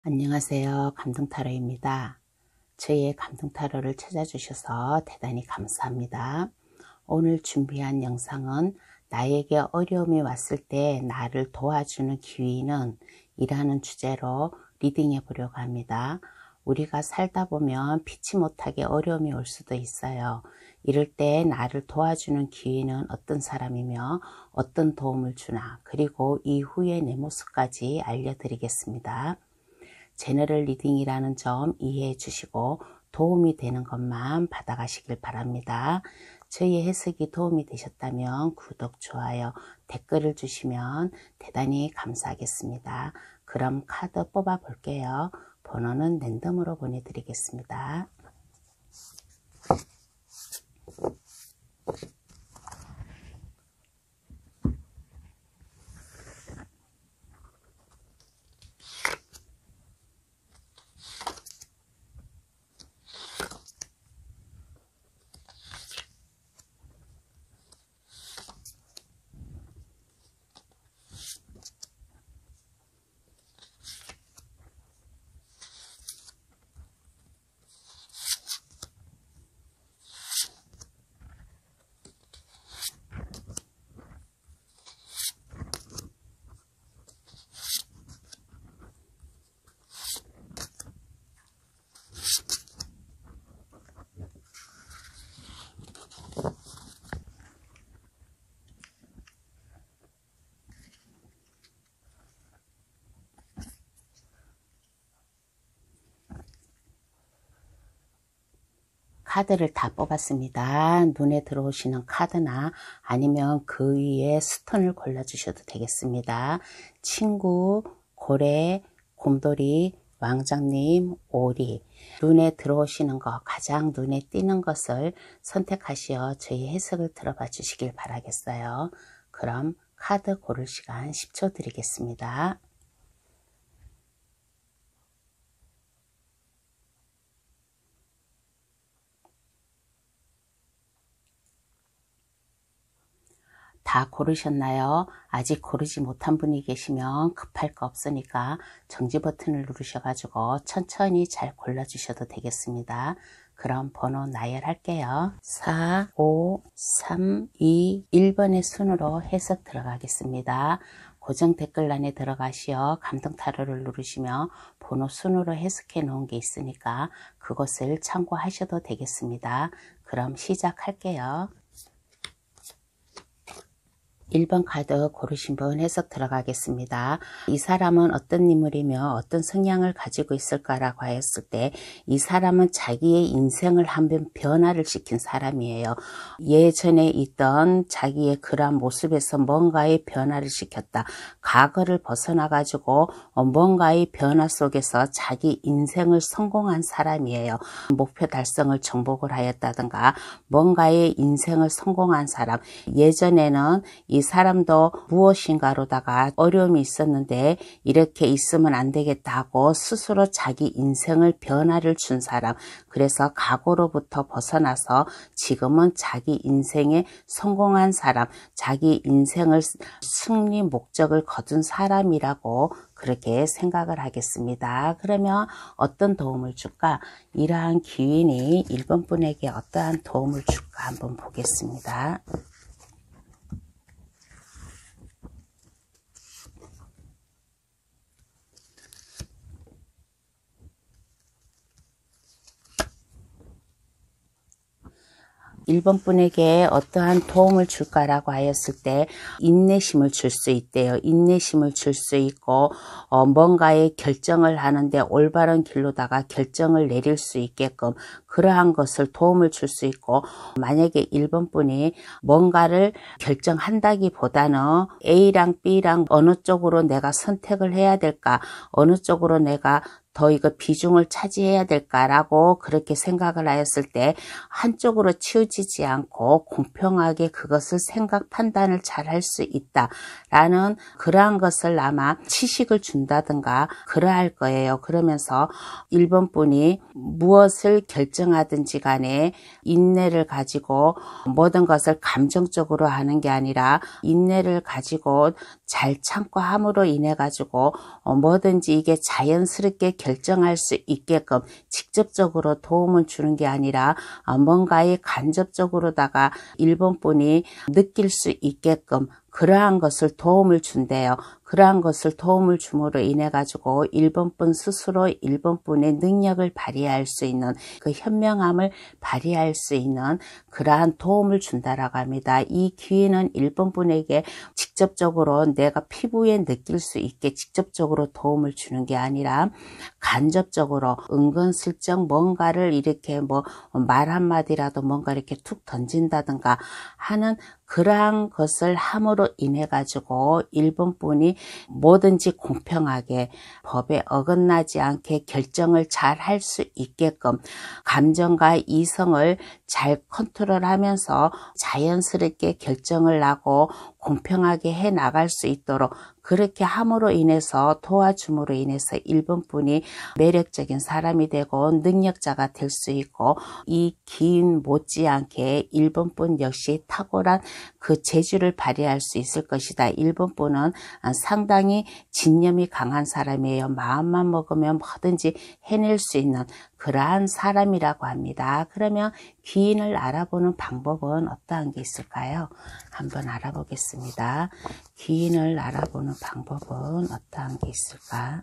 안녕하세요. 감동타로입니다. 저희의 감동타로를 찾아주셔서 대단히 감사합니다. 오늘 준비한 영상은 나에게 어려움이 왔을 때 나를 도와주는 기회는 이라는 주제로 리딩해 보려고 합니다. 우리가 살다 보면 피치 못하게 어려움이 올 수도 있어요. 이럴 때 나를 도와주는 기회는 어떤 사람이며 어떤 도움을 주나, 그리고 이후의 내 모습까지 알려드리겠습니다. 제너럴 리딩이라는 점 이해해 주시고 도움이 되는 것만 받아가시길 바랍니다. 저희의 해석이 도움이 되셨다면 구독, 좋아요, 댓글을 주시면 대단히 감사하겠습니다. 그럼 카드 뽑아 볼게요. 번호는 랜덤으로 보내드리겠습니다. 카드를 다 뽑았습니다. 눈에 들어오시는 카드나 아니면 그 위에 스톤을 골라주셔도 되겠습니다. 친구, 고래, 곰돌이, 왕자님, 오리, 눈에 들어오시는 것, 가장 눈에 띄는 것을 선택하시어 저희 해석을 들어봐 주시길 바라겠어요. 그럼 카드 고를 시간 10초 드리겠습니다. 다 고르셨나요? 아직 고르지 못한 분이 계시면 급할 거 없으니까 정지 버튼을 누르셔가지고 천천히 잘 골라주셔도 되겠습니다. 그럼 번호 나열할게요. 4, 5, 3, 2, 1번의 순으로 해석 들어가겠습니다. 고정 댓글란에 들어가시어 감동타로를 누르시면 번호 순으로 해석해 놓은 게 있으니까 그것을 참고하셔도 되겠습니다. 그럼 시작할게요. 1번 카드 고르신 분 해석 들어가겠습니다. 이 사람은 어떤 인물이며 어떤 성향을 가지고 있을까라고 하였을 때 이 사람은 자기의 인생을 한번 변화를 시킨 사람이에요. 예전에 있던 자기의 그러한 모습에서 뭔가의 변화를 시켰다. 과거를 벗어나 가지고 뭔가의 변화 속에서 자기 인생을 성공한 사람이에요. 목표 달성을 정복을 하였다든가 뭔가의 인생을 성공한 사람. 예전에는 이 사람도 무엇인가로다가 어려움이 있었는데 이렇게 있으면 안 되겠다 하고 스스로 자기 인생을 변화를 준 사람. 그래서 과거로부터 벗어나서 지금은 자기 인생에 성공한 사람, 자기 인생을 승리 목적을 거둔 사람이라고 그렇게 생각을 하겠습니다. 그러면 어떤 도움을 줄까? 이러한 기운이 1번 분에게 어떠한 도움을 줄까 한번 보겠습니다. 1번 분에게 어떠한 도움을 줄까라고 하였을 때 인내심을 줄 수 있대요. 인내심을 줄 수 있고 뭔가의 결정을 하는데 올바른 길로다가 결정을 내릴 수 있게끔 그러한 것을 도움을 줄 수 있고, 만약에 1번 분이 뭔가를 결정한다기보다는 A랑 B랑 어느 쪽으로 내가 선택을 해야 될까, 어느 쪽으로 내가 더 이거 비중을 차지해야 될까라고 그렇게 생각을 하였을 때 한쪽으로 치우치지 않고 공평하게 그것을 생각 판단을 잘 할 수 있다라는 그러한 것을 아마 지식을 준다든가 그러할 거예요. 그러면서 1번 분이 무엇을 결정하든지 간에 인내를 가지고 모든 것을 감정적으로 하는 게 아니라 인내를 가지고 잘 참고 함으로 인해 가지고 뭐든지 이게 자연스럽게 결정할 수 있게끔 직접적으로 도움을 주는 게 아니라 뭔가에 간접적으로다가 1번 분이 느낄 수 있게끔 그러한 것을 도움을 준대요. 그러한 것을 도움을 줌으로 인해 가지고 1번 분 스스로 1번 분의 능력을 발휘할 수 있는 그 현명함을 발휘할 수 있는 그러한 도움을 준다라고 합니다. 이 기회는 1번 분에게 직접적으로 내가 피부에 느낄 수 있게 직접적으로 도움을 주는 게 아니라 간접적으로 은근슬쩍 뭔가를 이렇게 뭐 말 한마디라도 뭔가 이렇게 툭 던진다든가 하는 그러한 것을 함으로 인해 가지고 1번 분이 뭐든지 공평하게 법에 어긋나지 않게 결정을 잘 할 수 있게끔 감정과 이성을 잘 컨트롤하면서 자연스럽게 결정을 하고 공평하게 해 나갈 수 있도록 그렇게 함으로 인해서 도와줌으로 인해서 1번 분이 매력적인 사람이 되고 능력자가 될 수 있고 이 기인 못지않게 1번 분 역시 탁월한 그 재주를 발휘할 수 있을 것이다. 1번 분은 상당히 진념이 강한 사람이에요. 마음만 먹으면 뭐든지 해낼 수 있는 그러한 사람이라고 합니다. 그러면 귀인을 알아보는 방법은 어떠한 게 있을까요? 한번 알아보겠습니다. 귀인을 알아보는 방법은 어떠한 게 있을까?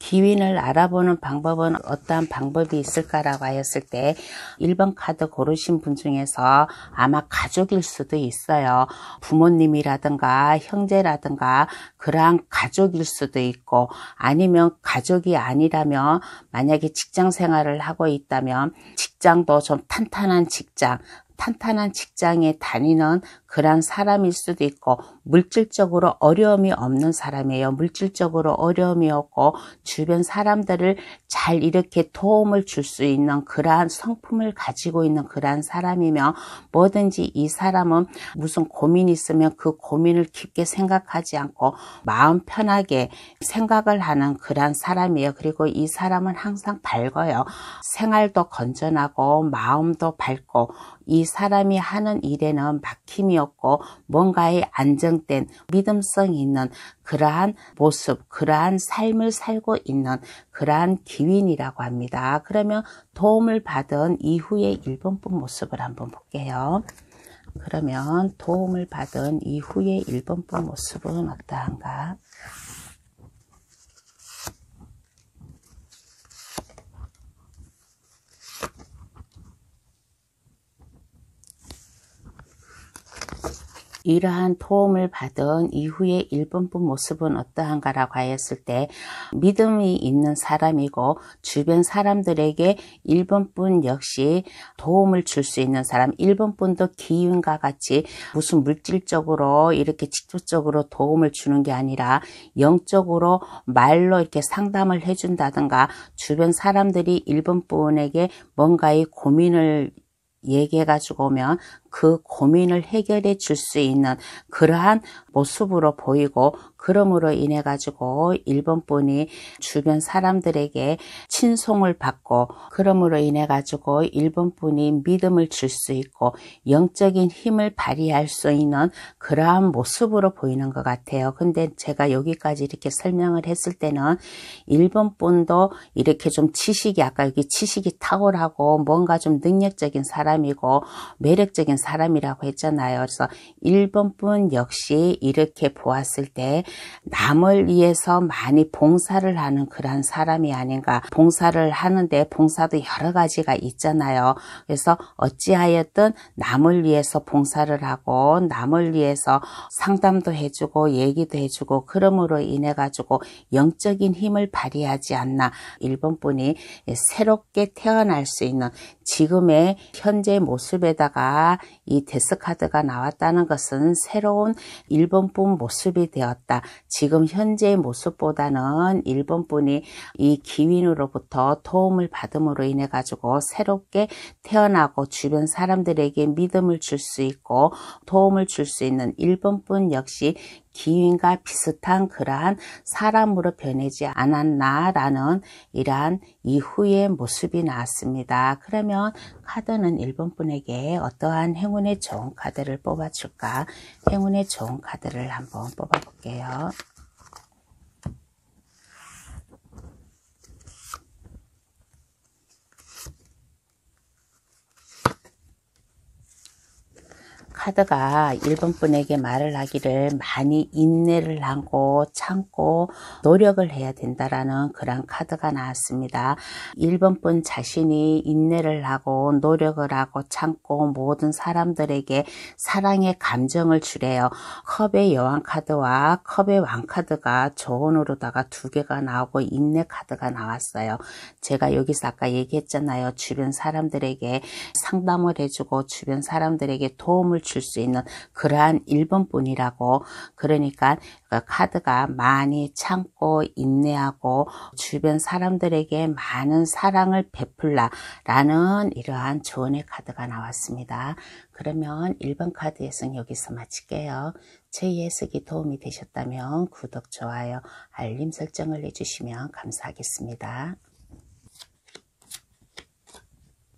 귀인을 알아보는 방법은 어떠한 방법이 있을까라고 하였을 때 1번 카드 고르신 분 중에서 아마 가족일 수도 있어요. 부모님이라든가 형제라든가 그러한 가족일 수도 있고 아니면 가족이 아니라면 만약에 직장 생활을 하고 있다면 직장도 좀 탄탄한 직장에 다니는 그런 사람일 수도 있고 물질적으로 어려움이 없는 사람이에요. 물질적으로 어려움이 없고 주변 사람들을 잘 이렇게 도움을 줄 수 있는 그러한 성품을 가지고 있는 그러한 사람이며 뭐든지 이 사람은 무슨 고민이 있으면 그 고민을 깊게 생각하지 않고 마음 편하게 생각을 하는 그러한 사람이에요. 그리고 이 사람은 항상 밝아요. 생활도 건전하고 마음도 밝고 이 사람이 하는 일에는 막힘이 없고 뭔가에 안정된 믿음성이 있는 그러한 모습, 그러한 삶을 살고 있는 그러한 귀인이라고 합니다. 그러면 도움을 받은 이후의 1번 분 모습을 한번 볼게요. 그러면 도움을 받은 이후의 1번 분 모습은 어떠한가? 이러한 도움을 받은 이후의 1번 분 모습은 어떠한가라고 하였을 때 믿음이 있는 사람이고 주변 사람들에게 1번 분 역시 도움을 줄 수 있는 사람 1번 분도 기운과 같이 무슨 물질적으로 이렇게 직접적으로 도움을 주는 게 아니라 영적으로 말로 이렇게 상담을 해준다든가 주변 사람들이 1번 분에게 뭔가의 고민을 얘기해 가지고 오면 그 고민을 해결해 줄 수 있는 그러한 모습으로 보이고 그러므로 인해 가지고 1번 분이 주변 사람들에게 친송을 받고 그러므로 인해 가지고 1번 분이 믿음을 줄 수 있고 영적인 힘을 발휘할 수 있는 그러한 모습으로 보이는 것 같아요. 근데 제가 여기까지 이렇게 설명을 했을 때는 1번 분도 이렇게 좀 지식이 아까 여기 지식이 탁월하고 뭔가 좀 능력적인 사람이고 매력적인 사람이라고 했잖아요. 그래서 1번 분 역시 이렇게 보았을 때 남을 위해서 많이 봉사를 하는 그런 사람이 아닌가. 봉사를 하는데 봉사도 여러 가지가 있잖아요. 그래서 어찌하였든 남을 위해서 봉사를 하고 남을 위해서 상담도 해주고 얘기도 해주고 그러므로 인해 가지고 영적인 힘을 발휘하지 않나. 1번 분이 새롭게 태어날 수 있는 지금의 현재 모습에다가 이 데스 카드가 나왔다는 것은 새로운 1번분 모습이 되었다. 지금 현재의 모습보다는 1번분이 이 기윈으로부터 도움을 받음으로 인해 가지고 새롭게 태어나고 주변 사람들에게 믿음을 줄 수 있고 도움을 줄 수 있는 1번분 역시 기윈과 비슷한 그러한 사람으로 변하지 않았나라는 이러한 이후의 모습이 나왔습니다. 그러면 카드는 1번분에게 어떠한 행운의 좋은 카드를 뽑아줄까? 행운의 좋은 카드를 한번 뽑아볼게요. 카드가 1번분에게 말을 하기를 많이 인내를 하고 참고 노력을 해야 된다라는 그런 카드가 나왔습니다. 1번분 자신이 인내를 하고 노력을 하고 참고 모든 사람들에게 사랑의 감정을 주래요. 컵의 여왕 카드와 컵의 왕 카드가 조언으로다가 두 개가 나오고 인내 카드가 나왔어요. 제가 여기서 아까 얘기했잖아요. 주변 사람들에게 상담을 해주고 주변 사람들에게 도움을 줄 수 있는 그러한 1번분이라고. 그러니까 카드가 많이 참고 인내하고 주변 사람들에게 많은 사랑을 베풀라 라는 이러한 조언의 카드가 나왔습니다. 그러면 1번 카드 해석 여기서 마칠게요. 제 해석이 도움이 되셨다면 구독, 좋아요, 알림 설정을 해주시면 감사하겠습니다.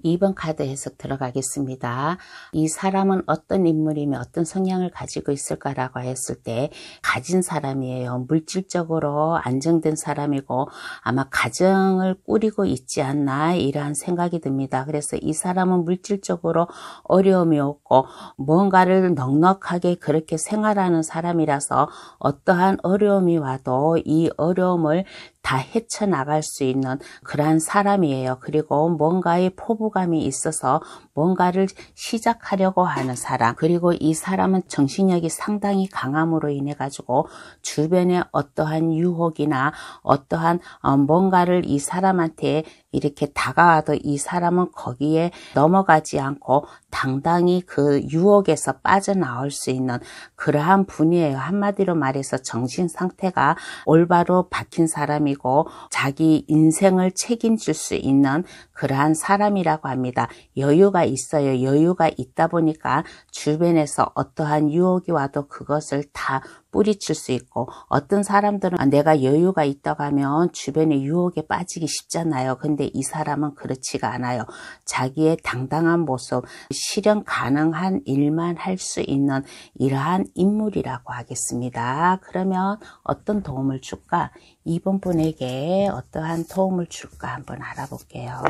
2번 카드 해석 들어가겠습니다. 이 사람은 어떤 인물이며 어떤 성향을 가지고 있을까라고 했을 때 가진 사람이에요. 물질적으로 안정된 사람이고 아마 가정을 꾸리고 있지 않나 이러한 생각이 듭니다. 그래서 이 사람은 물질적으로 어려움이 없고 뭔가를 넉넉하게 그렇게 생활하는 사람이라서 어떠한 어려움이 와도 이 어려움을 다 헤쳐나갈 수 있는 그러한 사람이에요. 그리고 뭔가의 포부감이 있어서 뭔가를 시작하려고 하는 사람, 그리고 이 사람은 정신력이 상당히 강함으로 인해 가지고 주변에 어떠한 유혹이나 어떠한 뭔가를 이 사람한테 이렇게 다가와도 이 사람은 거기에 넘어가지 않고 당당히 그 유혹에서 빠져나올 수 있는 그러한 분이에요. 한마디로 말해서 정신 상태가 올바로 박힌 사람이고 자기 인생을 책임질 수 있는 그러한 사람이라고 합니다. 여유가 있어요. 여유가 있다 보니까 주변에서 어떠한 유혹이 와도 그것을 다 뿌리칠 수 있고, 어떤 사람들은 내가 여유가 있다고 하면 주변의 유혹에 빠지기 쉽잖아요. 근데 이 사람은 그렇지가 않아요. 자기의 당당한 모습, 실현 가능한 일만 할 수 있는 이러한 인물이라고 하겠습니다. 그러면 어떤 도움을 줄까? 2번 분에게 어떠한 도움을 줄까 한번 알아볼게요.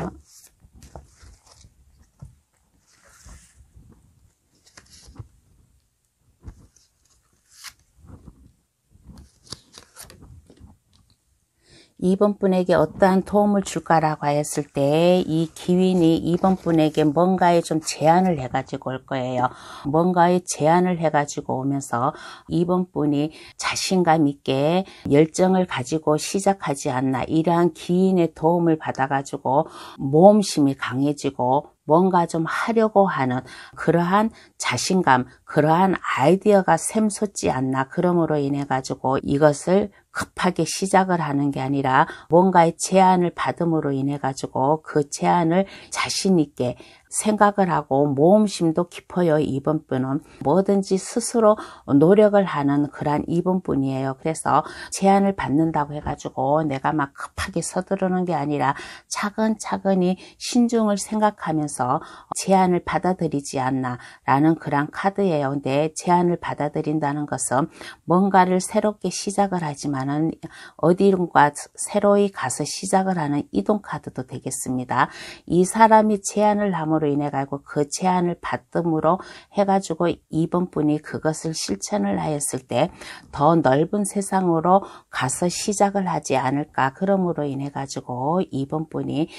이번 분에게 어떠한 도움을 줄까라고 하였을 때 이 기윈이 이번 분에게 뭔가에 좀 제안을 해가지고 올 거예요. 뭔가에 제안을 해가지고 오면서 이번 분이 자신감 있게 열정을 가지고 시작하지 않나, 이러한 기윈의 도움을 받아가지고 모험심이 강해지고 뭔가 좀 하려고 하는 그러한 자신감, 그러한 아이디어가 샘솟지 않나. 그러므로 인해 가지고 이것을 급하게 시작을 하는 게 아니라 뭔가의 제안을 받음으로 인해 가지고 그 제안을 자신 있게 생각을 하고 모험심도 깊어요. 이번 분은 뭐든지 스스로 노력을 하는 그러한 이번 분이에요. 그래서 제안을 받는다고 해가지고 내가 막 급하게 서두르는 게 아니라 차근차근히 신중을 생각하면서 제안을 받아들이지 않나 라는 그런 카드예요. 근데 제안을 받아들인다는 것은 뭔가를 새롭게 시작을 하지만은 어디론가 새로이 가서 시작을 하는 이동 카드도 되겠습니다. 이 사람이 제안을 함으로 인해 가지고 그 제안을 받음으로 해가지고 이번 분이 그것을 실천을 하였을 때 더 넓은 세상으로 가서 시작을 하지 않을까. 그러므로 인해 가지고 이번 분이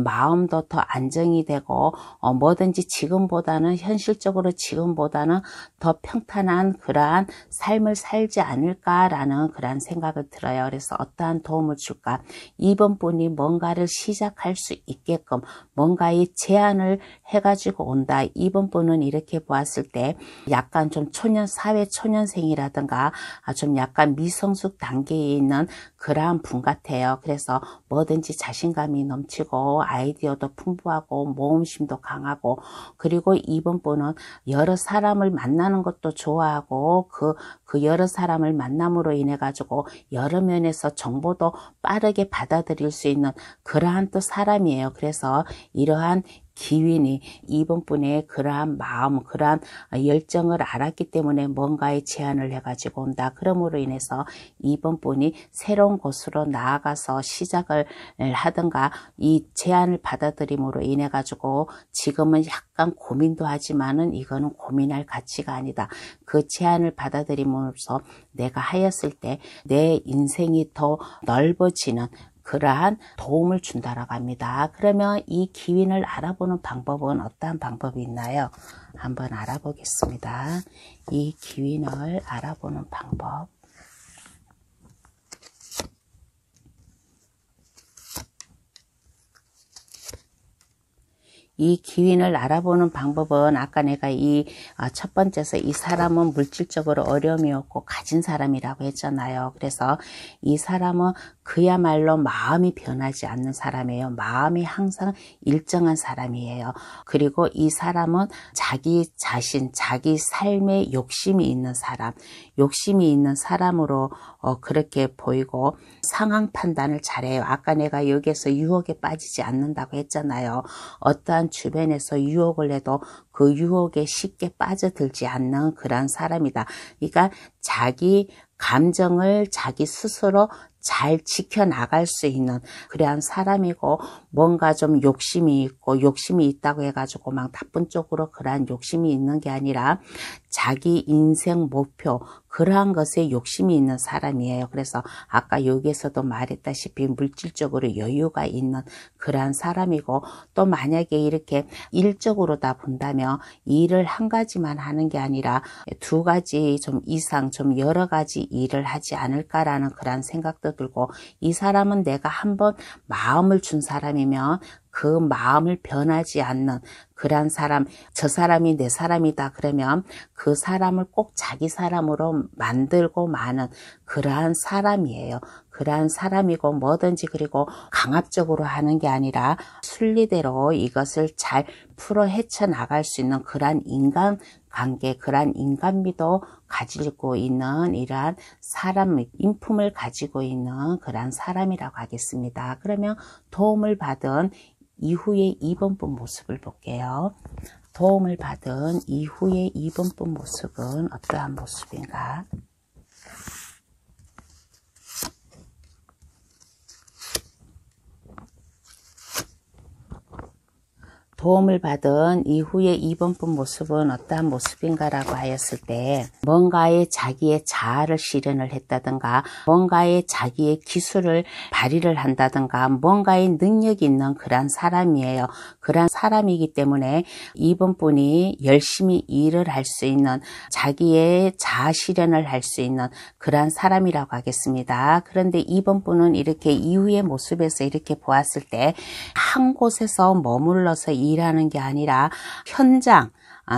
마음도 더 안정이 되고 뭐든지 지금보다는 현실적으로 지금보다는 더 평탄한 그러한 삶을 살지 않을까라는 그러한 생각을 생각을 들어요. 그래서 어떠한 도움을 줄까? 2번 분이 뭔가를 시작할 수 있게끔 뭔가의 제안을 해가지고 온다. 2번 분은 이렇게 보았을 때 약간 좀 사회 초년생이라든가 좀 약간 미성숙 단계에 있는 그러한 분 같아요. 그래서 뭐든지 자신감이 넘치고 아이디어도 풍부하고 모험심도 강하고, 그리고 2번 분은 여러 사람을 만나는 것도 좋아하고 그 여러 사람을 만남으로 인해 가지고 여러 면에서 정보도 빠르게 받아들일 수 있는 그러한 또 사람이에요. 그래서 이러한 기윈이 2번 분의 그러한 마음, 그러한 열정을 알았기 때문에 뭔가의 제안을 해가지고 온다. 그러므로 인해서 2번 분이 새로운 곳으로 나아가서 시작을 하든가 이 제안을 받아들임으로 인해 가지고 지금은 약간 고민도 하지만은 이거는 고민할 가치가 아니다. 그 제안을 받아들임으로써 내가 하였을 때 내 인생이 더 넓어지는 그러한 도움을 준다라고 합니다. 그러면 이 기윈을 알아보는 방법은 어떠한 방법이 있나요? 한번 알아보겠습니다. 이 기윈을 알아보는 방법. 이 기윈을 알아보는 방법은 아까 내가 이 첫 번째서 이 사람은 물질적으로 어려움이 없고 가진 사람이라고 했잖아요. 그래서 이 사람은 그야말로 마음이 변하지 않는 사람이에요. 마음이 항상 일정한 사람이에요. 그리고 이 사람은 자기 자신, 자기 삶에 욕심이 있는 사람, 욕심이 있는 사람으로 그렇게 보이고 상황 판단을 잘해요. 아까 내가 여기에서 유혹에 빠지지 않는다고 했잖아요. 어떠한 주변에서 유혹을 해도 그 유혹에 쉽게 빠져들지 않는 그런 사람이다. 그러니까 자기 감정을 자기 스스로 잘 지켜나갈 수 있는 그러한 사람이고, 뭔가 좀 욕심이 있고, 욕심이 있다고 해가지고 막 나쁜 쪽으로 그러한 욕심이 있는 게 아니라 자기 인생 목표, 그러한 것에 욕심이 있는 사람이에요. 그래서 아까 여기에서도 말했다시피 물질적으로 여유가 있는 그러한 사람이고, 또 만약에 이렇게 일적으로 다 본다면 일을 한 가지만 하는 게 아니라 두 가지 좀 이상 좀 여러 가지 일을 하지 않을까라는 그런 생각도 들고, 이 사람은 내가 한번 마음을 준 사람이면 그 마음을 변하지 않는 그런 사람, 저 사람이 내 사람이다 그러면 그 사람을 꼭 자기 사람으로 만들고 마는 그러한 사람이에요. 그러한 사람이고, 뭐든지 그리고 강압적으로 하는 게 아니라 순리대로 이것을 잘 풀어 헤쳐나갈 수 있는 그러한 인간관계, 그러한 인간미도 가지고 있는 이러한 사람, 인품을 가지고 있는 그러한 사람이라고 하겠습니다. 그러면 도움을 받은 이후의 2번 분 모습을 볼게요. 도움을 받은 이후의 2번 분 모습은 어떠한 모습인가? 도움을 받은 이후의 2번 분 모습은 어떠한 모습인가라고 하였을 때, 뭔가의 자기의 자아를 실현을 했다든가, 뭔가의 자기의 기술을 발휘를 한다든가, 뭔가의 능력이 있는 그러한 사람이에요. 그러한 사람이기 때문에 2번 분이 열심히 일을 할 수 있는, 자기의 자아 실현을 할 수 있는 그러한 사람이라고 하겠습니다. 그런데 2번 분은 이렇게 이후의 모습에서 이렇게 보았을 때 한 곳에서 머물러서 일하는 게 아니라 현장,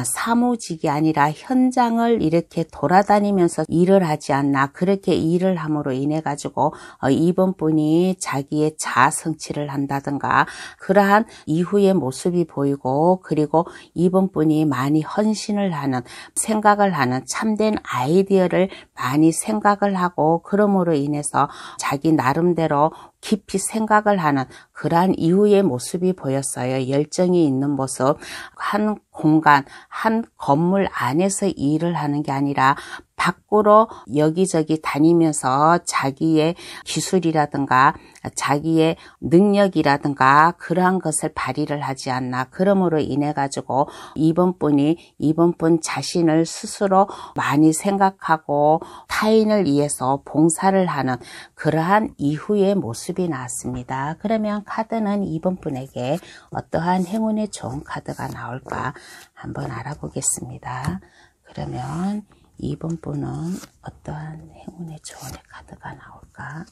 사무직이 아니라 현장을 이렇게 돌아다니면서 일을 하지 않나, 그렇게 일을 함으로 인해 가지고 2번 분이 자기의 자아 성취를 한다든가 그러한 이후의 모습이 보이고, 그리고 2번 분이 많이 헌신을 하는, 생각을 하는, 참된 아이디어를 많이 생각을 하고, 그러므로 인해서 자기 나름대로 깊이 생각을 하는 그러한 이후의 모습이 보였어요. 열정이 있는 모습, 한 공간, 한 건물 안에서 일을 하는 게 아니라 밖으로 여기저기 다니면서 자기의 기술이라든가 자기의 능력이라든가 그러한 것을 발휘를 하지 않나. 그러므로 인해 가지고 2번 분 자신을 스스로 많이 생각하고 타인을 위해서 봉사를 하는 그러한 이후의 모습이 나왔습니다. 그러면 카드는 2번 분에게 어떠한 행운의 좋은 카드가 나올까 한번 알아보겠습니다. 그러면 2번 분은 어떠한 행운의 조언의 카드가 나올까?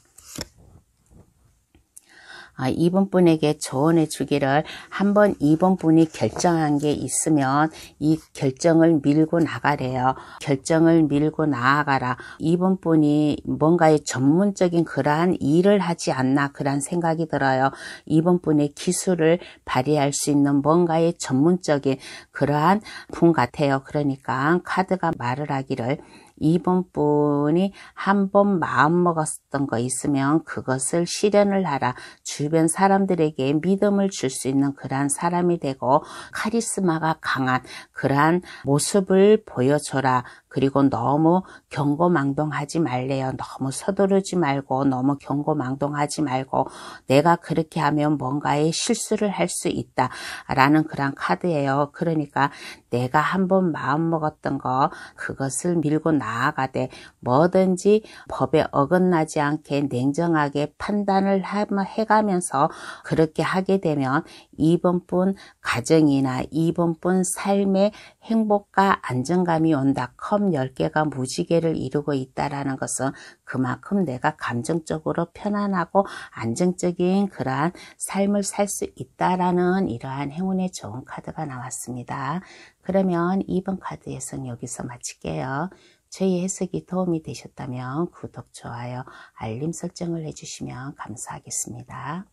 2번 분에게 조언해 주기를 한번 2번 분이 결정한 게 있으면 이 결정을 밀고 나가래요. 결정을 밀고 나아가라. 2번 분이 뭔가의 전문적인 그러한 일을 하지 않나 그런 생각이 들어요. 2번 분의 기술을 발휘할 수 있는 뭔가의 전문적인 그러한 분 같아요. 그러니까 카드가 말을 하기를 2번 분이 한번 마음먹었던 거 있으면 그것을 실현을 하라. 주변 사람들에게 믿음을 줄 수 있는 그러한 사람이 되고 카리스마가 강한 그러한 모습을 보여줘라. 그리고 너무 경고망동하지 말래요. 너무 서두르지 말고 너무 경고망동하지 말고 내가 그렇게 하면 뭔가의 실수를 할 수 있다 라는 그런 카드예요. 그러니까 내가 한번 마음먹었던 거 그것을 밀고 나아가되 뭐든지 법에 어긋나지 않게 냉정하게 판단을 해가면서 그렇게 하게 되면 2번 분 가정이나 2번 분 삶의 행복과 안정감이 온다. 컵 10개가 무지개를 이루고 있다라는 것은 그만큼 내가 감정적으로 편안하고 안정적인 그러한 삶을 살 수 있다라는 이러한 행운의 좋은 카드가 나왔습니다. 그러면 2번 카드 해석 여기서 마칠게요. 저희 해석이 도움이 되셨다면 구독, 좋아요, 알림 설정을 해주시면 감사하겠습니다.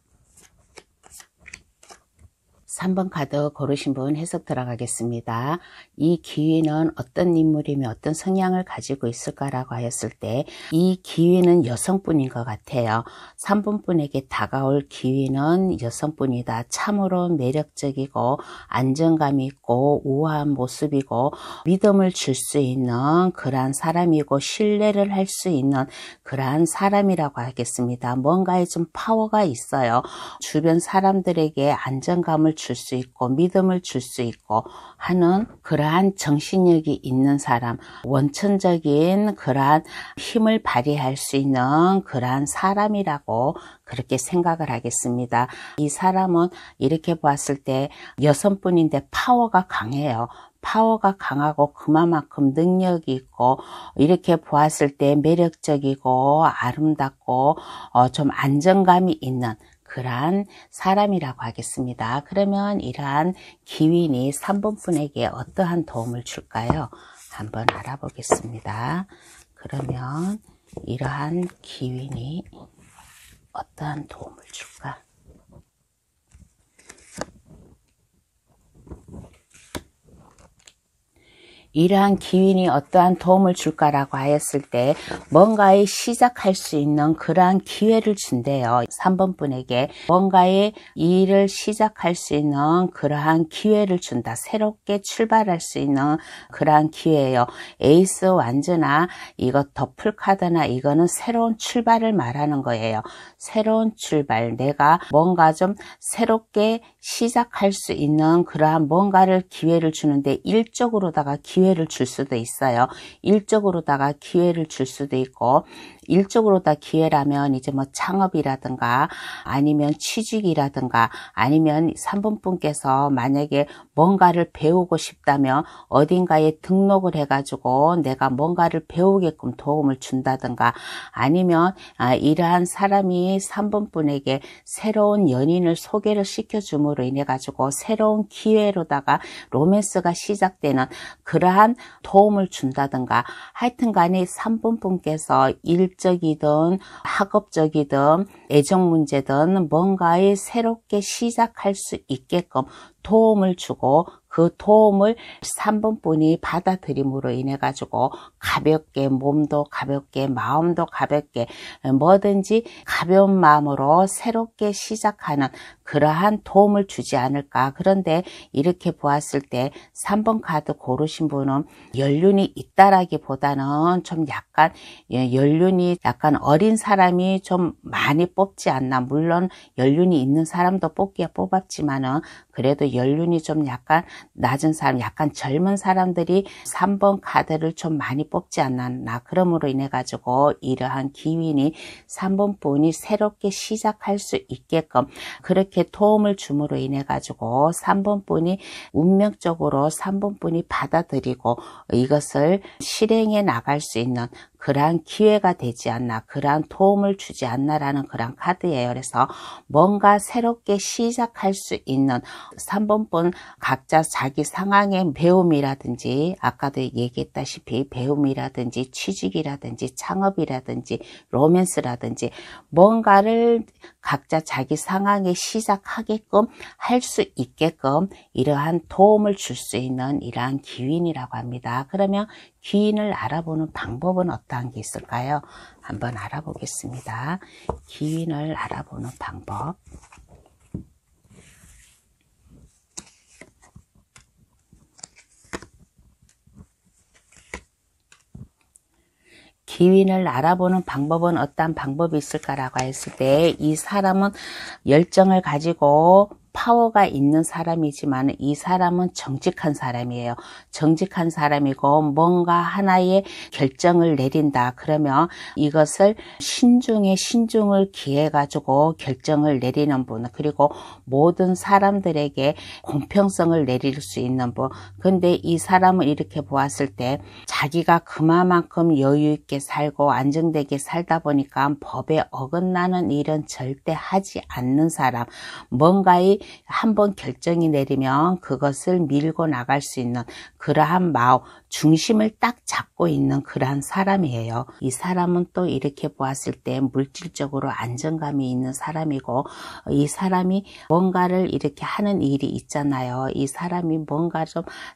3번 카드 고르신 분 해석 들어가겠습니다. 이 기위는 어떤 인물이며 어떤 성향을 가지고 있을까라고 하였을 때 이 기위는 여성분인 것 같아요. 3번 분에게 다가올 기위는 여성분이다. 참으로 매력적이고 안정감 있고 우아한 모습이고 믿음을 줄 수 있는 그러한 사람이고 신뢰를 할 수 있는 그러한 사람이라고 하겠습니다. 뭔가에 좀 파워가 있어요. 주변 사람들에게 안정감을 줄 수 있고 믿음을 줄 수 있고 하는 그러한 정신력이 있는 사람, 원천적인 그러한 힘을 발휘할 수 있는 그러한 사람이라고 그렇게 생각을 하겠습니다. 이 사람은 이렇게 봤을 때 여성분인데 파워가 강해요. 파워가 강하고 그만큼 능력이 있고 이렇게 보았을 때 매력적이고 아름답고 좀 안정감이 있는 그러한 사람이라고 하겠습니다. 그러면 이러한 기윈이 3번 분에게 어떠한 도움을 줄까요? 한번 알아보겠습니다. 그러면 이러한 기윈이 어떠한 도움을 줄까? 이러한 기운이 어떠한 도움을 줄까라고 하였을 때 뭔가에 시작할 수 있는 그러한 기회를 준대요. 3번 분에게 뭔가의 일을 시작할 수 있는 그러한 기회를 준다. 새롭게 출발할 수 있는 그러한 기회예요. 에이스 완전나 이거 더플 카드나 이거는 새로운 출발을 말하는 거예요. 새로운 출발, 내가 뭔가 좀 새롭게 시작할 수 있는 그러한 뭔가를 기회를 주는데 일적으로다가 기회를 줄 수도 있어요. 일적으로다가 기회를 줄 수도 있고 일적으로 다 기회라면 이제 뭐 창업이라든가 아니면 취직이라든가 아니면 3번 분께서 만약에 뭔가를 배우고 싶다면 어딘가에 등록을 해가지고 내가 뭔가를 배우게끔 도움을 준다든가 아니면 이러한 사람이 3번 분에게 새로운 연인을 소개를 시켜줌으로 인해 가지고 새로운 기회로다가 로맨스가 시작되는 그러한 도움을 준다든가 하여튼 간에 3번 분께서 일적이든 학업적이든 애정 문제든 뭔가에 새롭게 시작할 수 있게끔 도움을 주고 그 도움을 3번 분이 받아들임으로 인해 가지고 가볍게 몸도 가볍게 마음도 가볍게 뭐든지 가벼운 마음으로 새롭게 시작하는 그러한 도움을 주지 않을까. 그런데 이렇게 보았을 때 3번 카드 고르신 분은 연륜이 있다라기보다는 좀 약간 연륜이 약간 어린 사람이 좀 많이 뽑지 않나. 물론 연륜이 있는 사람도 뽑기에 뽑았지만은 그래도 연륜이 좀 약간 낮은 사람, 약간 젊은 사람들이 3번 카드를 좀 많이 뽑지 않았나. 그러므로 인해 가지고 이러한 기운이 3번 분이 새롭게 시작할 수 있게끔 그렇게 도움을 줌으로 인해 가지고 3번 분이 운명적으로 3번 분이 받아들이고 이것을 실행해 나갈 수 있는 그러한 기회가 되지 않나, 그러한 도움을 주지 않나라는 그러한 카드예요. 그래서 뭔가 새롭게 시작할 수 있는 3번 분 각자 자기 상황의 배움이라든지 아까도 얘기했다시피 배움이라든지 취직이라든지 창업이라든지 로맨스라든지 뭔가를 각자 자기 상황에 시작하게끔 할 수 있게끔 이러한 도움을 줄 수 있는 이러한 기운이라고 합니다. 그러면 기운을 알아보는 방법은 어떠한 게 있을까요? 한번 알아보겠습니다. 기운을 알아보는 방법. 기운을 알아보는 방법은 어떤 방법이 있을까라고 했을 때 이 사람은 열정을 가지고 파워가 있는 사람이지만 이 사람은 정직한 사람이에요. 정직한 사람이고 뭔가 하나의 결정을 내린다. 그러면 이것을 신중에 신중을 기해 가지고 결정을 내리는 분, 그리고 모든 사람들에게 공평성을 내릴 수 있는 분. 근데 이 사람을 이렇게 보았을 때 자기가 그만큼 여유 있게 살고 안정되게 살다 보니까 법에 어긋나는 일은 절대 하지 않는 사람. 뭔가의 한번 결정이 내리면 그것을 밀고 나갈 수 있는 그러한 마음, 중심을 딱 잡고 있는 그러한 사람이에요. 이 사람은 또 이렇게 보았을 때 물질적으로 안정감이 있는 사람이고 이 사람이 뭔가를 이렇게 하는 일이 있잖아요. 이 사람이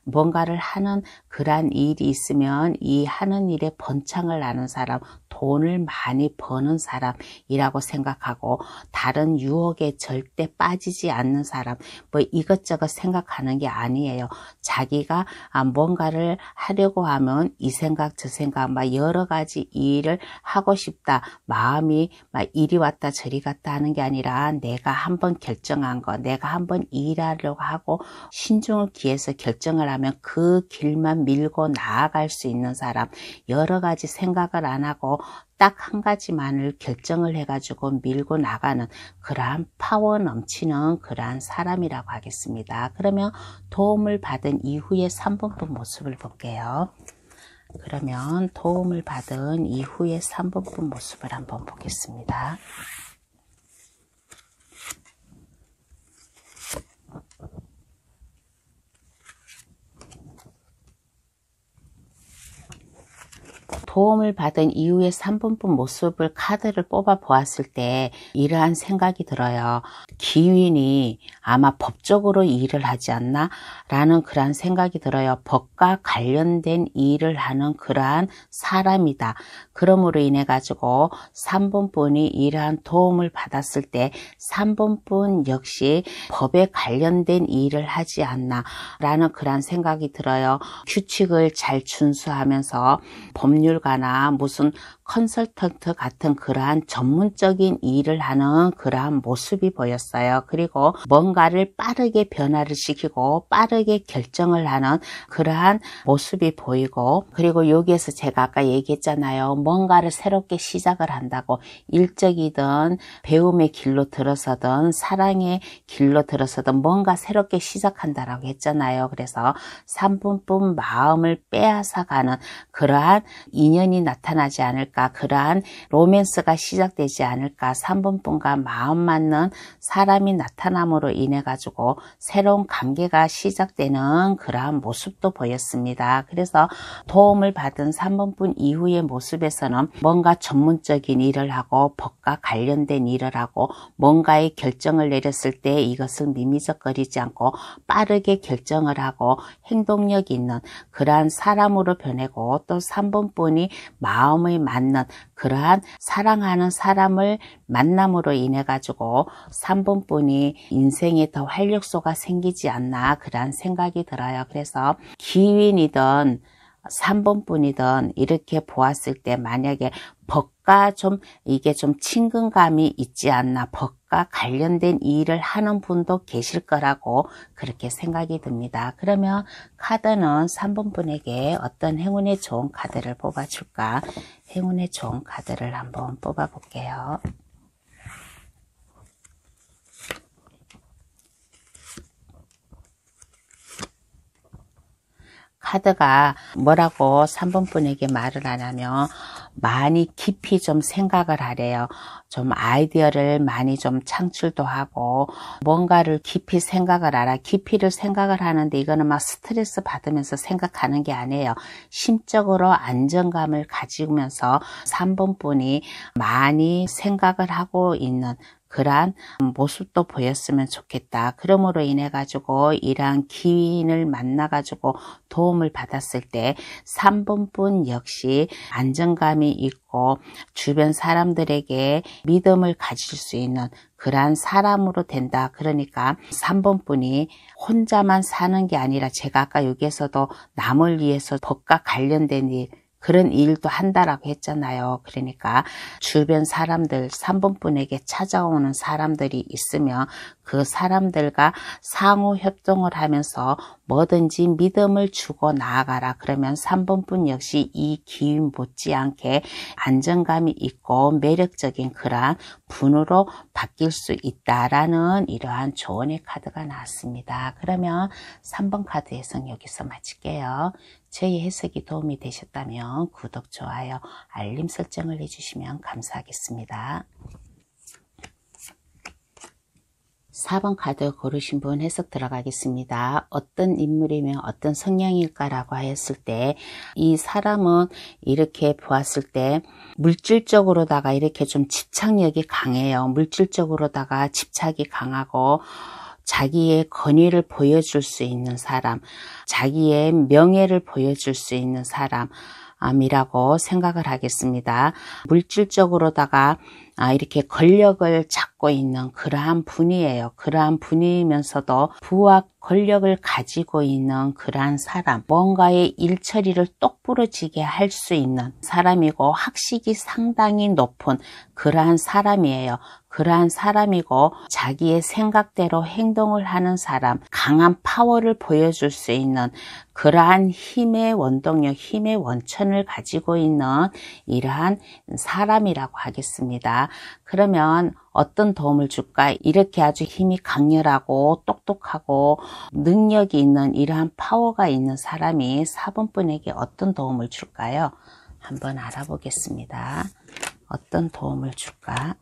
뭔가를 하는 그러한 일이 있으면 이 하는 일에 번창을 나는 사람, 돈을 많이 버는 사람이라고 생각하고 다른 유혹에 절대 빠지지 않는 사람, 뭐 이것저것 생각하는 게 아니에요. 자기가 뭔가를 하려고 하면 이 생각 저 생각 막 여러 가지 일을 하고 싶다. 마음이 막 이리 왔다 저리 갔다 하는 게 아니라 내가 한번 결정한 거, 내가 한번 일하려고 하고 신중을 기해서 결정을 하면 그 길만 밀고 나아갈 수 있는 사람, 여러 가지 생각을 안 하고 딱 한 가지만을 결정을 해가지고 밀고 나가는 그러한 파워 넘치는 그러한 사람이라고 하겠습니다. 그러면 도움을 받은 이후의 3번분 모습을 볼게요. 그러면 도움을 받은 이후의 3번분 모습을 한번 보겠습니다. 도움을 받은 이후의 3번분 모습을 카드를 뽑아 보았을 때 이러한 생각이 들어요. 기운이 아마 법적으로 일을 하지 않나? 라는 그러한 생각이 들어요. 법과 관련된 일을 하는 그러한 사람이다. 그러므로 인해 가지고 3번분이 이러한 도움을 받았을 때 3번분 역시 법에 관련된 일을 하지 않나? 라는 그러한 생각이 들어요. 규칙을 잘 준수하면서 법률가나 무슨 컨설턴트 같은 그러한 전문적인 일을 하는 그러한 모습이 보였어요. 그리고 뭔가를 빠르게 변화를 시키고 빠르게 결정을 하는 그러한 모습이 보이고, 그리고 여기에서 제가 아까 얘기했잖아요. 뭔가를 새롭게 시작을 한다고, 일적이든 배움의 길로 들어서든 사랑의 길로 들어서든 뭔가 새롭게 시작한다라고 했잖아요. 그래서 3분뿐 마음을 빼앗아가는 그러한 인연이 나타나지 않을까, 그러한 로맨스가 시작되지 않을까, 3번분과 마음 맞는 사람이 나타남으로 인해 가지고 새로운 관계가 시작되는 그러한 모습도 보였습니다. 그래서 도움을 받은 3번분 이후의 모습에서는 뭔가 전문적인 일을 하고 법과 관련된 일을 하고 뭔가의 결정을 내렸을 때 이것을 미미적거리지 않고 빠르게 결정을 하고 행동력 있는 그러한 사람으로 변하고, 또 3번분이 마음의 맞는 그러한 사랑하는 사람을 만남으로 인해 가지고 3번분이 인생에 더 활력소가 생기지 않나, 그러한 생각이 들어요. 그래서 기윈이든 3번분이든 이렇게 보았을 때 만약에 법과 이게 좀 친근감이 있지 않나, 법과 관련된 일을 하는 분도 계실 거라고 그렇게 생각이 듭니다. 그러면 카드는 3번 분에게 어떤 행운에 좋은 카드를 뽑아줄까? 행운에 좋은 카드를 한번 뽑아볼게요. 카드가 뭐라고 3번 분에게 말을 하냐면 많이 깊이 좀 생각을 하래요. 좀 아이디어를 많이 좀 창출도 하고 뭔가를 깊이 생각을 하라. 깊이를 생각을 하는데 이거는 막 스트레스 받으면서 생각하는 게 아니에요. 심적으로 안정감을 가지면서 3번 분이 많이 생각을 하고 있는 그러한 모습도 보였으면 좋겠다. 그러므로 인해 가지고 이러한 기인을 만나 가지고 도움을 받았을 때 3번 분 역시 안정감이 있고 주변 사람들에게 믿음을 가질 수 있는 그러한 사람으로 된다. 그러니까 3번 분이 혼자만 사는 게 아니라 제가 아까 여기에서도 남을 위해서 법과 관련된 일, 그런 일도 한다라고 했잖아요. 그러니까 주변 사람들, 3번 분에게 찾아오는 사람들이 있으면 그 사람들과 상호 협동을 하면서 뭐든지 믿음을 주고 나아가라. 그러면 3번 분 역시 이 기운 못지않게 안정감이 있고 매력적인 그러한 분으로 바뀔 수 있다라는 이러한 조언의 카드가 나왔습니다. 그러면 3번 카드 해석 여기서 마칠게요. 저희 해석이 도움이 되셨다면 구독, 좋아요, 알림 설정을 해주시면 감사하겠습니다. 4번 카드 고르신 분 해석 들어가겠습니다. 어떤 인물이며 어떤 성향일까라고 하였을 때 이 사람은 이렇게 보았을 때 물질적으로다가 이렇게 좀 집착력이 강해요. 물질적으로다가 집착이 강하고 자기의 권위를 보여줄 수 있는 사람, 자기의 명예를 보여줄 수 있는 사람이라고 생각을 하겠습니다. 물질적으로다가 이렇게 권력을 잡고 있는 그러한 분이에요. 그러한 분이면서도 부와 권력을 가지고 있는 그러한 사람, 뭔가의 일처리를 똑부러지게 할 수 있는 사람이고 학식이 상당히 높은 그러한 사람이에요. 그러한 사람이고 자기의 생각대로 행동을 하는 사람, 강한 파워를 보여줄 수 있는 그러한 힘의 원동력, 힘의 원천을 가지고 있는 이러한 사람이라고 하겠습니다. 그러면 어떤 도움을 줄까? 이렇게 아주 힘이 강렬하고 똑똑하고 능력이 있는 이러한 파워가 있는 사람이 4번 분에게 어떤 도움을 줄까요? 한번 알아보겠습니다. 어떤 도움을 줄까?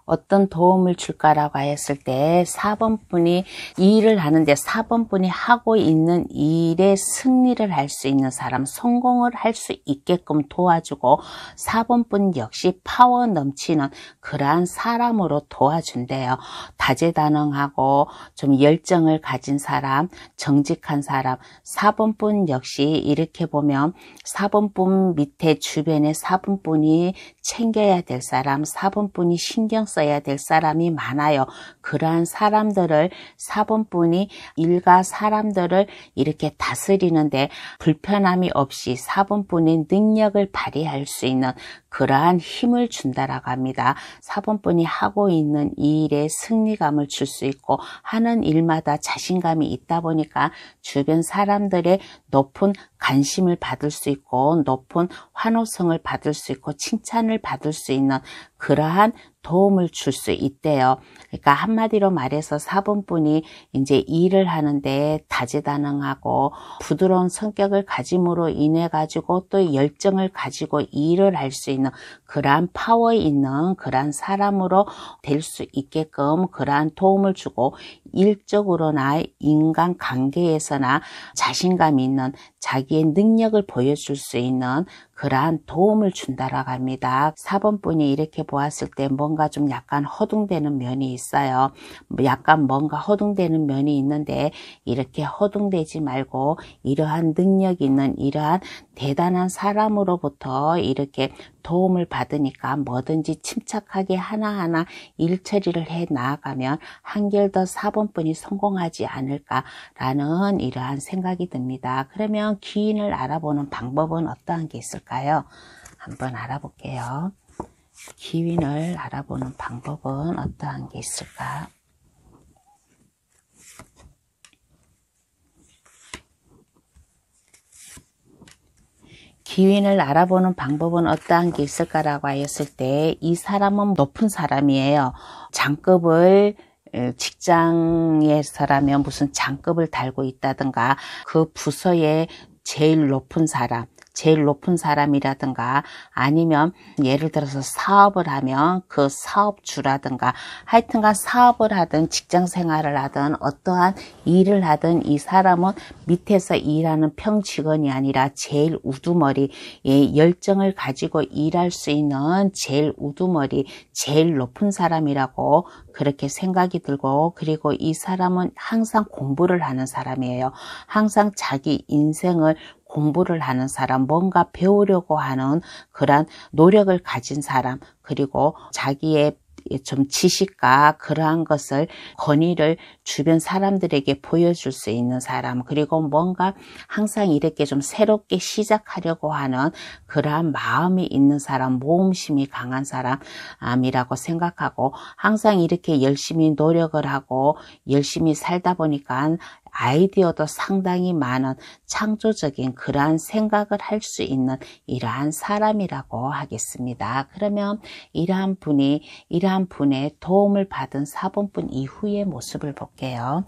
어떤 도움을 줄까라고 했을 때 4번 분이 일을 하는데 4번 분이 하고 있는 일에 승리를 할 수 있는 사람, 성공을 할 수 있게끔 도와주고 4번 분 역시 파워 넘치는 그러한 사람으로 도와준대요. 다재다능하고 좀 열정을 가진 사람, 정직한 사람, 4번 분 역시 이렇게 보면 4번 분 밑에 주변에 4번 분이 챙겨야 될 사람, 4번 분이 신경 써야 될 사람이 많아요. 그러한 사람들을 4번 분이 일가 사람들을 이렇게 다스리는데 불편함이 없이 4번 분의 능력을 발휘할 수 있는 그러한 힘을 준다라고 합니다. 4번 분이 하고 있는 이 일에 승리감을 줄 수 있고 하는 일마다 자신감이 있다 보니까 주변 사람들의 높은 관심을 받을 수 있고 높은 환호성을 받을 수 있고 칭찬을 받을 수 있는 그러한 도움을 줄 수 있대요. 그러니까 한마디로 말해서 4번 분이 이제 일을 하는데 다재다능하고 부드러운 성격을 가짐으로 인해 가지고 또 열정을 가지고 일을 할 수 있는 그러한 파워 있는 그러한 사람으로 될 수 있게끔 그러한 도움을 주고 일적으로나 인간 관계에서나 자신감 있는 자기의 능력을 보여줄 수 있는 그러한 도움을 준다라고 합니다. 4번 분이 이렇게 보았을 때 뭔가 좀 약간 허둥대는 면이 있어요. 약간 뭔가 허둥대는 면이 있는데 이렇게 허둥대지 말고 이러한 능력 있는 이러한 대단한 사람으로부터 이렇게 도움을 받으니까 뭐든지 침착하게 하나하나 일 처리를 해 나아가면 한결 더 4번분이 성공하지 않을까라는 이러한 생각이 듭니다. 그러면 귀인을 알아보는 방법은 어떠한 게 있을까요? 한번 알아볼게요. 귀인을 알아보는 방법은 어떠한 게 있을까? 귀인을 알아보는 방법은 어떠한 게 있을까라고 하였을 때 이 사람은 높은 사람이에요. 장급을 직장에서라면 무슨 장급을 달고 있다든가 그 부서의 제일 높은 사람이라든가 아니면 예를 들어서 사업을 하면 그 사업주라든가 하여튼간 사업을 하든 직장 생활을 하든 어떠한 일을 하든 이 사람은 밑에서 일하는 평직원이 아니라 제일 우두머리의 열정을 가지고 일할 수 있는 제일 우두머리, 제일 높은 사람이라고 그렇게 생각이 들고, 그리고 이 사람은 항상 공부를 하는 사람이에요. 항상 자기 인생을 공부를 하는 사람, 뭔가 배우려고 하는 그런 노력을 가진 사람, 그리고 자기의 좀 지식과 그러한 것을 권위를 주변 사람들에게 보여줄 수 있는 사람, 그리고 뭔가 항상 이렇게 좀 새롭게 시작하려고 하는 그러한 마음이 있는 사람, 모험심이 강한 사람이라고 생각하고, 항상 이렇게 열심히 노력을 하고 열심히 살다 보니까 아이디어도 상당히 많은 창조적인 그러한 생각을 할 수 있는 이러한 사람이라고 하겠습니다. 그러면 이러한 분의 도움을 받은 4번분 이후의 모습을 볼게요.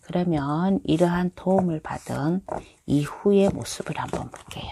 그러면 이러한 도움을 받은 이후의 모습을 한번 볼게요.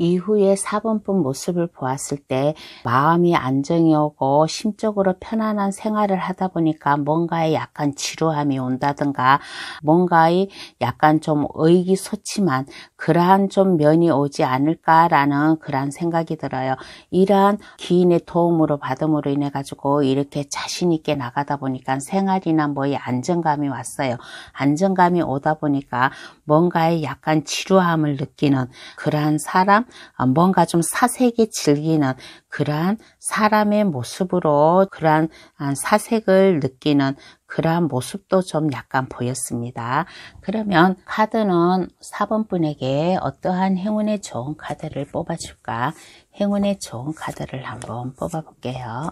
이후에 4번분 모습을 보았을 때 마음이 안정이 오고 심적으로 편안한 생활을 하다 보니까 뭔가에 약간 지루함이 온다든가 뭔가에 약간 좀 의기소침한 그러한 좀 면이 오지 않을까라는 그러한 생각이 들어요. 이러한 귀인의 도움으로 받음으로 인해 가지고 이렇게 자신 있게 나가다 보니까 생활이나 뭐에 안정감이 왔어요. 안정감이 오다 보니까 뭔가에 약간 지루함을 느끼는 그러한 사람, 뭔가 좀 사색에 즐기는 그러한 사람의 모습으로 그러한 사색을 느끼는 그러한 모습도 좀 약간 보였습니다. 그러면 카드는 4번분에게 어떠한 행운의 좋은 카드를 뽑아줄까? 행운의 좋은 카드를 한번 뽑아볼게요.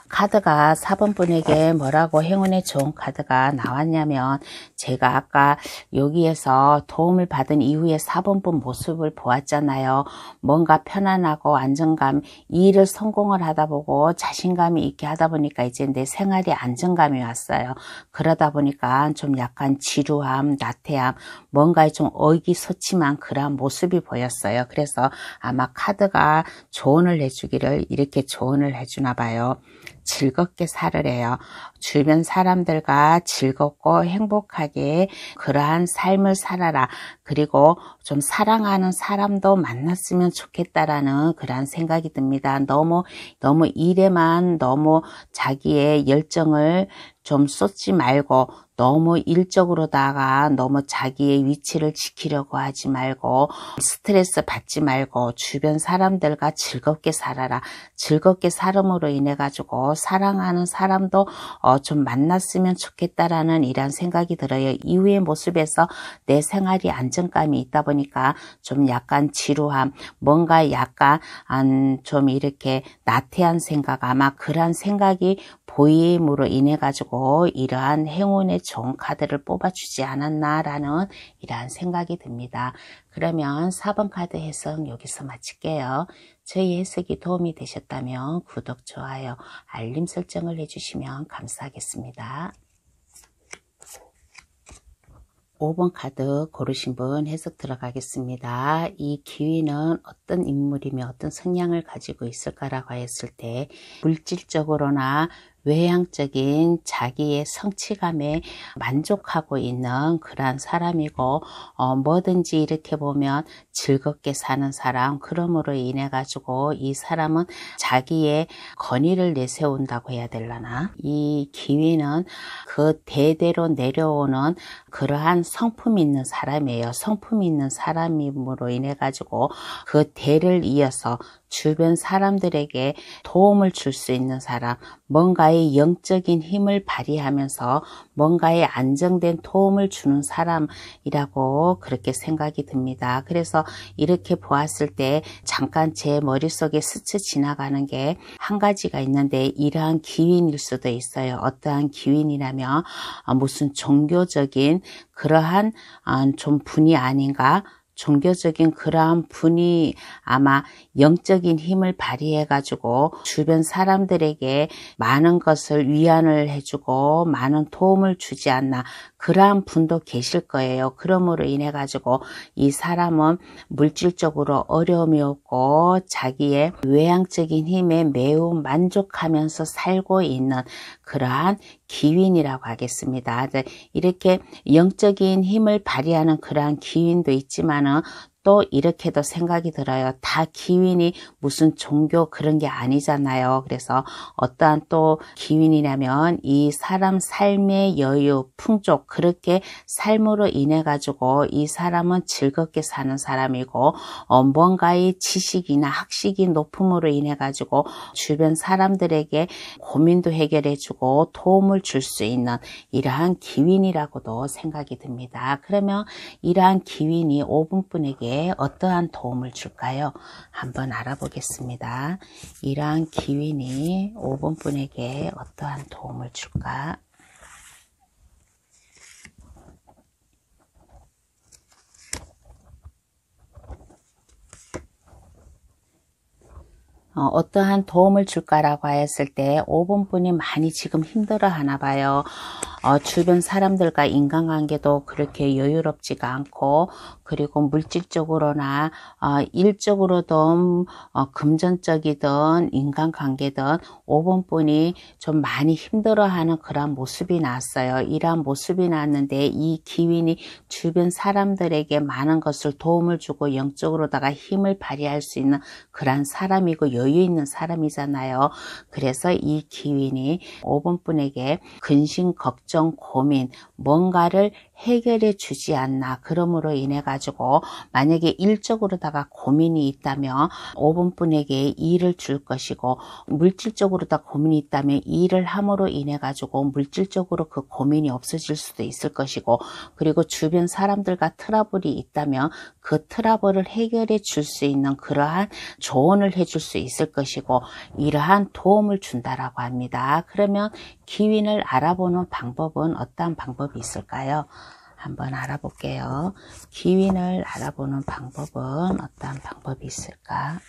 카드가 4번분에게 뭐라고 행운의 좋은 카드가 나왔냐면, 제가 아까 여기에서 도움을 받은 이후에 4번분 모습을 보았잖아요. 뭔가 편안하고 안정감, 일을 성공을 하다 보고 자신감이 있게 하다 보니까 이제 내 생활에 안정감이 왔어요. 그러다 보니까 좀 약간 지루함, 나태함, 뭔가에 좀 의기소침한 그런 모습이 보였어요. 그래서 아마 카드가 조언을 해주기를 이렇게 조언을 해주나 봐요. 즐겁게 살으래요. 주변 사람들과 즐겁고 행복하게 그러한 삶을 살아라. 그리고 좀 사랑하는 사람도 만났으면 좋겠다라는 그러한 생각이 듭니다. 너무 일에만 너무 자기의 열정을 좀 쏟지 말고 너무 일적으로다가 너무 자기의 위치를 지키려고 하지 말고 스트레스 받지 말고 주변 사람들과 즐겁게 살아라. 즐겁게 살음으로 인해 가지고 사랑하는 사람도 좀 만났으면 좋겠다라는 이런 생각이 들어요. 이후의 모습에서 내 생활이 안정감이 있다 보니까 좀 약간 지루함, 뭔가 약간 좀 이렇게 나태한 생각, 아마 그러한 생각이 보임으로 인해 가지고 이러한 행운의 좋은 카드를 뽑아주지 않았나라는 이러한 생각이 듭니다. 그러면 4번 카드 해석 여기서 마칠게요. 저희 해석이 도움이 되셨다면 구독, 좋아요, 알림 설정을 해주시면 감사하겠습니다. 5번 카드 고르신 분 해석 들어가겠습니다. 이 귀인은 어떤 인물이며 어떤 성향을 가지고 있을까라고 했을 때 물질적으로나 외향적인 자기의 성취감에 만족하고 있는 그러한 사람이고 뭐든지 이렇게 보면 즐겁게 사는 사람, 그러므로 인해 가지고 이 사람은 자기의 권위를 내세운다고 해야 되려나? 이 기위는 그 대대로 내려오는 그러한 성품이 있는 사람이에요. 성품이 있는 사람임으로 인해 가지고 그 대를 이어서 주변 사람들에게 도움을 줄 수 있는 사람, 뭔가의 영적인 힘을 발휘하면서 뭔가의 안정된 도움을 주는 사람이라고 그렇게 생각이 듭니다. 그래서 이렇게 보았을 때 잠깐 제 머릿속에 스쳐 지나가는 게 한 가지가 있는데, 이러한 기윈일 수도 있어요. 어떠한 기윈이라면 무슨 종교적인 그러한 좀 분이 아닌가? 종교적인 그러한 분이 아마 영적인 힘을 발휘해 가지고 주변 사람들에게 많은 것을 위안을 해주고 많은 도움을 주지 않나, 그러한 분도 계실 거예요. 그러므로 인해 가지고 이 사람은 물질적으로 어려움이 없고 자기의 외향적인 힘에 매우 만족하면서 살고 있는 그러한 기윈이라고 하겠습니다. 이렇게 영적인 힘을 발휘하는 그러한 기윈도 있지만은 또 이렇게도 생각이 들어요. 다 기윈이 무슨 종교 그런 게 아니잖아요. 그래서 어떠한 또 기윈이냐면 이 사람 삶의 여유, 풍족, 그렇게 삶으로 인해 가지고 이 사람은 즐겁게 사는 사람이고 뭔가의 지식이나 학식이 높음으로 인해 가지고 주변 사람들에게 고민도 해결해 주고 도움을 줄 수 있는 이러한 기윈이라고도 생각이 듭니다. 그러면 이러한 기윈이 5분분에게 어떠한 도움을 줄까요? 한번 알아보겠습니다. 이러한 기윈이 5분분에게 어떠한 도움을 줄까? 어떠한 도움을 줄까라고 했을 때 5분분이 많이 지금 힘들어 하나 봐요. 주변 사람들과 인간관계도 그렇게 여유롭지가 않고, 그리고 물질적으로나 일적으로든 금전적이든 인간관계든 5분분이 좀 많이 힘들어하는 그런 모습이 나왔어요. 이러한 모습이 나왔는데 이 기윈이 주변 사람들에게 많은 것을 도움을 주고 영적으로다가 힘을 발휘할 수 있는 그런 사람이고 여유 있는 사람이잖아요. 그래서 이 기윈이 5분분에게 근심, 걱정, 고민, 뭔가를 해결해 주지 않나. 그러므로 인해 가지고 만약에 일적으로다가 고민이 있다면 5분분에게 일을 줄 것이고, 물질적으로다 고민이 있다면 일을 함으로 인해 가지고 물질적으로 그 고민이 없어질 수도 있을 것이고, 그리고 주변 사람들과 트러블이 있다면 그 트러블을 해결해 줄 수 있는 그러한 조언을 해줄 수 있을 것이고, 이러한 도움을 준다라고 합니다. 그러면 기윈을 알아보는 방법은 어떠한 방법이 있을까요? 한번 알아볼게요. 기윈을 알아보는 방법은 어떠한 방법이 있을까?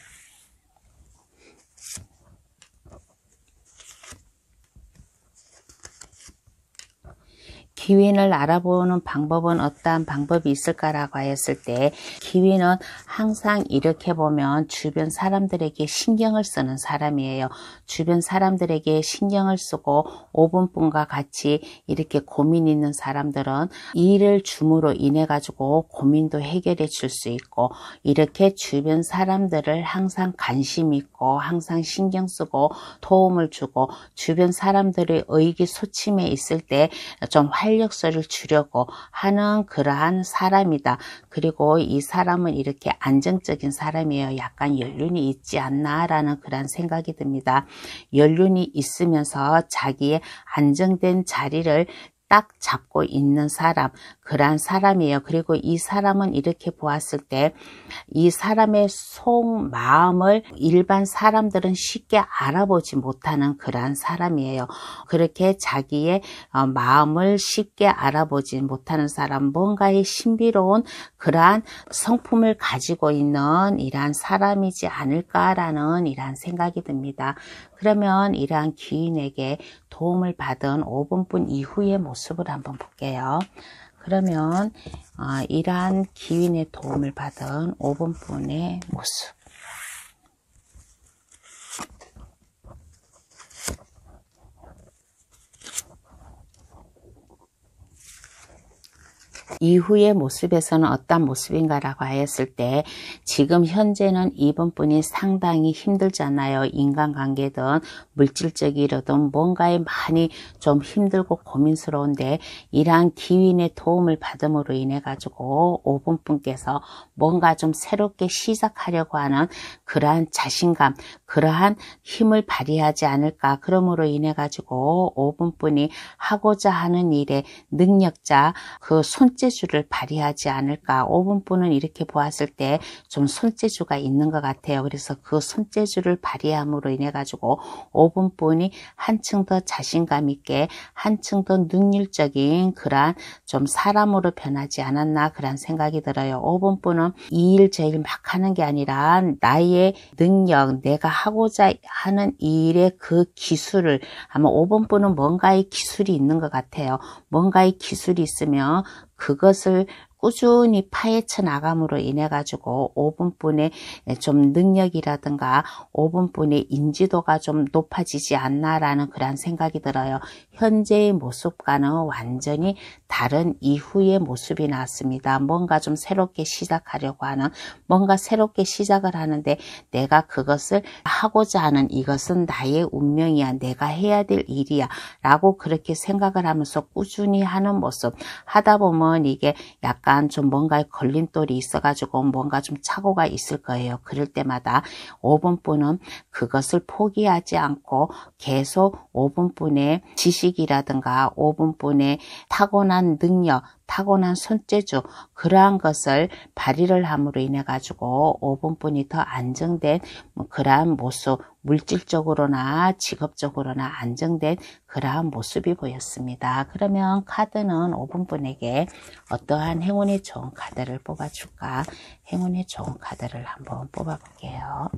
기윈을 알아보는 방법은 어떠한 방법이 있을까라고 했을 때, 기윈은 항상 이렇게 보면 주변 사람들에게 신경을 쓰는 사람이에요. 주변 사람들에게 신경을 쓰고 5분분과 같이 이렇게 고민 있는 사람들은 일을 줌으로 인해 가지고 고민도 해결해 줄 수 있고, 이렇게 주변 사람들을 항상 관심 있고 항상 신경 쓰고 도움을 주고, 주변 사람들의 의기소침해 있을 때 좀 활력소를 주려고 하는 그러한 사람이다. 그리고 이 사람은 이렇게 안정적인 사람이에요. 약간 연륜이 있지 않나 라는 그런 생각이 듭니다. 연륜이 있으면서 자기의 안정된 자리를 딱 잡고 있는 사람, 그러한 사람이에요. 그리고 이 사람은 이렇게 보았을 때 이 사람의 속마음을 일반 사람들은 쉽게 알아보지 못하는 그러한 사람이에요. 그렇게 자기의 마음을 쉽게 알아보지 못하는 사람, 뭔가의 신비로운 그러한 성품을 가지고 있는 이러한 사람이지 않을까라는 이러한 생각이 듭니다. 그러면 이러한 기인에게 도움을 받은 5분분 이후의 모습을 한번 볼게요. 그러면 이러한 기인의 도움을 받은 5분분의 모습. 이후의 모습에서는 어떤 모습인가라고 하였을 때 지금 현재는 이분뿐이 상당히 힘들잖아요. 인간관계든 물질적이든 뭔가에 많이 좀 힘들고 고민스러운데 이러한 기운의 도움을 받음으로 인해 가지고 5분분께서 뭔가 좀 새롭게 시작하려고 하는 그러한 자신감, 그러한 힘을 발휘하지 않을까. 그러므로 인해 가지고 5분분이 하고자 하는 일에 능력자, 그 손재주를 발휘하지 않을까. 5분분은 이렇게 보았을 때 좀 손재주가 있는 것 같아요. 그래서 그 손재주를 발휘함으로 인해 가지고 5분분이 한층 더 자신감 있게, 한층 더 능률적인 그러한 좀 사람으로 변하지 않았나 그런 생각이 들어요. 5분분은 이 일 저 일 막 하는 게 아니라 나의 능력, 내가 하고자 하는 일의 그 기술을, 아마 5분분은 뭔가의 기술이 있는 것 같아요. 뭔가의 기술이 있으면 그것을 꾸준히 파헤쳐 나감으로 인해 가지고 5분분의 좀 능력이라든가 5분분의 인지도가 좀 높아지지 않나라는 그런 생각이 들어요. 현재의 모습과는 완전히 다른 이후의 모습이 나왔습니다. 뭔가 좀 새롭게 시작하려고 하는, 뭔가 새롭게 시작을 하는데 내가 그것을 하고자 하는, 이것은 나의 운명이야, 내가 해야 될 일이야 라고 그렇게 생각을 하면서 꾸준히 하는 모습, 하다 보면 이게 약간 좀 뭔가에 걸림돌이 있어가지고 뭔가 좀 착오가 있을 거예요. 그럴 때마다 5분분은 그것을 포기하지 않고 계속 5분분의 지식이라든가 5분분의 타고난 능력, 타고난 손재주, 그러한 것을 발휘를 함으로 인해 가지고 5분분이 더 안정된 그러한 모습, 물질적으로나 직업적으로나 안정된 그러한 모습이 보였습니다. 그러면 카드는 5분분에게 어떠한 행운의 좋은 카드를 뽑아줄까? 행운의 좋은 카드를 한번 뽑아볼게요.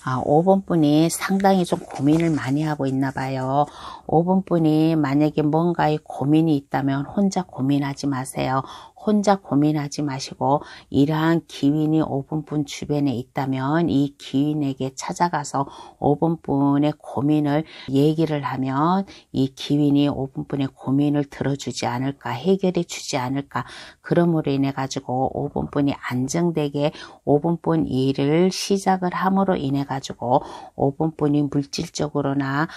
5번분이 상당히 좀 고민을 많이 하고 있나 봐요. 5번분이 만약에 뭔가에 고민이 있다면 혼자 고민하지 마세요. 혼자 고민하지 마시고 이러한 기운이 5번분 주변에 있다면 이 기운에게 찾아가서 5번분의 고민을 얘기를 하면 이 기운이 5번분의 고민을 들어주지 않을까, 해결해 주지 않을까. 그러므로 인해 가지고 5번분이 안정되게 5번분 일을 시작을 함으로 인해 가지고 5번분이 물질적으로나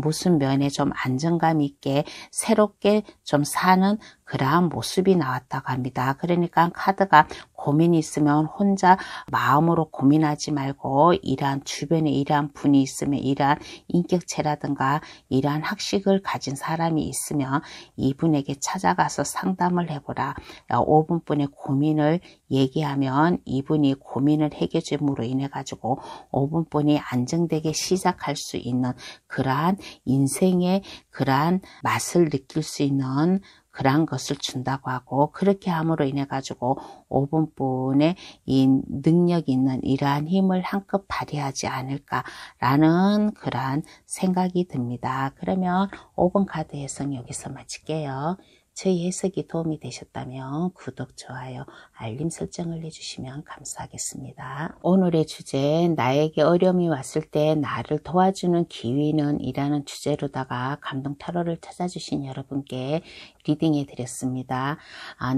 무슨 면에 좀 안정감 있게 새롭게 좀 사는 그러한 모습이 나왔다고 합니다. 그러니까 카드가 고민이 있으면 혼자 마음으로 고민하지 말고 이러한 주변에 이러한 분이 있으면, 이러한 인격체라든가 이러한 학식을 가진 사람이 있으면 이분에게 찾아가서 상담을 해보라. 5분분의 고민을 얘기하면 이분이 고민을 해결해 줌으로 인해 가지고 5분분이 안정되게 시작할 수 있는 그러한 인생의 그러한 맛을 느낄 수 있는 그러한 것을 준다고 하고, 그렇게 함으로 인해 가지고 5분분의 이 능력 있는 이러한 힘을 한껏 발휘하지 않을까라는 그러한 생각이 듭니다. 그러면 5번 카드 해석 여기서 마칠게요. 저희 해석이 도움이 되셨다면 구독, 좋아요, 알림 설정을 해주시면 감사하겠습니다. 오늘의 주제, 나에게 어려움이 왔을 때 나를 도와주는 기운은 이라는 주제로다가 감동 타로를 찾아주신 여러분께 리딩해 드렸습니다.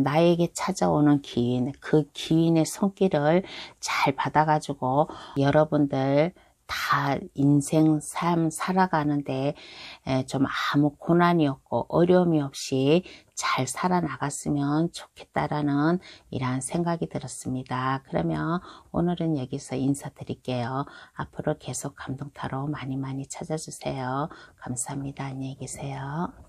나에게 찾아오는 기운, 그 기운의 손길을 잘 받아가지고 여러분들 다 인생 삶 살아가는데 좀 아무 고난이 없고 어려움이 없이 잘 살아나갔으면 좋겠다라는 이러한 생각이 들었습니다. 그러면 오늘은 여기서 인사드릴게요. 앞으로 계속 감동타로 많이 찾아주세요. 감사합니다. 안녕히 계세요.